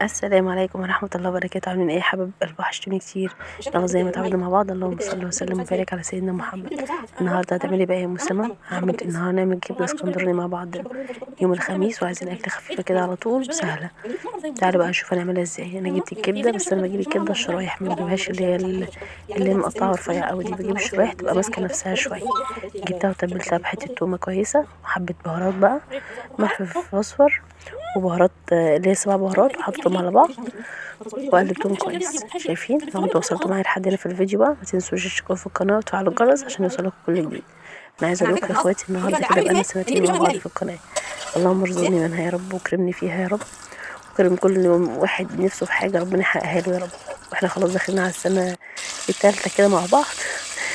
السلام عليكم ورحمة الله وبركاته. عاملين ايه يا حبايب قلبي؟ وحشتوني كتير. يلا زي ما اتعودنا مع بعض، اللهم صل وسلم وبارك على سيدنا محمد. النهارده هتعملي بقى يا مسلمة؟ النهارده هنعمل كبده اسكندراني مع بعض يوم الخميس، وعايزين اكله خفيفه كده على طول وسهله. تعالوا بقى نشوف هنعملها ازاي. انا جبت الكبده، بس انا بجيب الكبده الشرايح، ما بجيبهاش اللي هي مقطعه رفيعه قوي دي. بجيب الشرايح تبقى ماسكه نفسها شويه. جبتها وتبلتها بحته تومه كويسه وحبه بهارات بقى، ملح وفلفل اصفر وبهارات اللي هي 7 بهارات، وحطيتهم على بعض وقلبتهم كويس. شايفين؟ لو انتوا وصلتوا معايا لحد هنا في الفيديو بقى، ما تنسوش تشتركوا في القناه وتفعلوا الجرس عشان يوصلكوا كل جديد. انا عايزه اقول لكم يا اخواتي، النهارده كده بقالنا سنتين مع بعض في القناه. اللهم ارزقني منها يا رب، واكرمني فيها يا رب، وكرم كل واحد نفسه في حاجه ربنا يحققها له يا رب. واحنا خلاص داخلين على السنه التالتة كده مع بعض،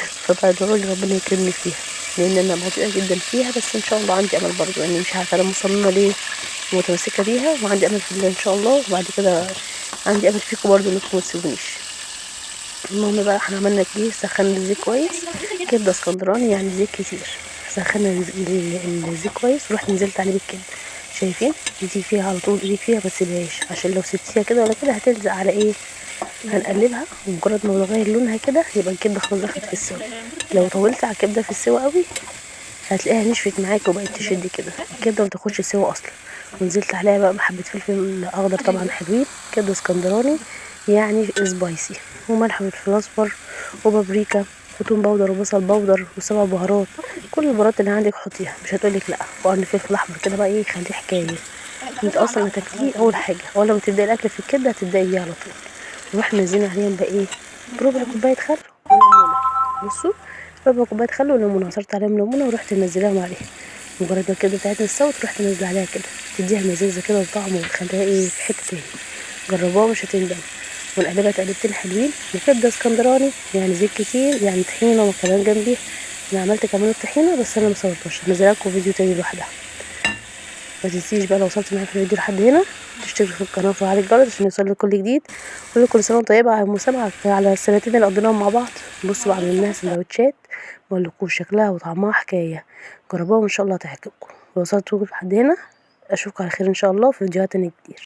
فبدعوا لي ربنا يكرمني فيها، لان انا بطيئه جدا فيها، بس ان شاء الله عندي امل برضه. يعني مش عارفه انا مصممه ليه ومتمسكه بيها، وعندي امل في الله ان شاء الله. وبعد كده عندي امل فيكم برضه انكم ما تسيبونيش. المهم بقى، احنا عملنا ايه؟ سخنا الزيت كويس. كبده اسكندراني يعني زيت كتير. سخنا الزيت كويس، ورحت نزلت عليه بالكبده. شايفين؟ ايدي فيها على طول، ايدي فيها ما تسيبهاش، عشان لو سبتيها كده ولا كده هتلزق على ايه. هنقلبها، ومجرد ما بتغير لونها كده يبقى الكبده خلاص دخلت في السوا. لو طولت على الكبده في السوا قوي هتلاقيها نشفت معاك وبقت تشد كده، الكبده ما تاخدش سوا اصلا. ونزلت عليها بقى بحبه فلفل اخضر طبعا حلوين، كبده اسكندراني يعني سبايسي، وملح وفلفل اصفر وبابريكا وتوم باودر وبصل باودر وسبع بهارات. كل البهارات اللي عندك حطيها، مش هتقولك لا. وقرن فلفل احمر كده بقى، ايه يخليه حكايه. انت اصلا هتاكليه اول حاجه، اول ما تبداي الاكل في الكبده هتبداي بيه على طول. نروح نزين عليهم بقى ايه؟ بربع كوبايه خل وليمونه. بصوا، ربع كوبايه خل وليمونه، عصرت عليهم ليمونه ورحت منزلاهم عليها. مجرد ما الكبده بتاعتها استوت رحت نازله عليها كده، تديها مزازه كده وطعم، وتخليها ايه في حته تاني. جربوها مش هتندموا. ونقلبها تقلبتين حلوين. وكبده اسكندراني يعني زيت كتير، يعني طحينه وكمان جنبيها. انا عملت كمان الطحينه، بس انا مصورتهاش، هنزلها لكم فيديو تاني لوحدها. ما تنسيش بقى لو وصلت معايا في الفيديو لحد هنا تشترك في القناه وتفعل الجرس عشان يوصلك كل جديد. كل سنه وانت طيبه يا ام سمعه على السنتين اللي قضيناهم مع بعض. بصوا بقى، عملناها سندوتشات مقولكوش شكلها وطعمها حكايه. جربوها وان شاء الله تعجبكم. لو وصلتوا لحد هنا اشوفكم على خير ان شاء الله في فيديوهات تانية كتير.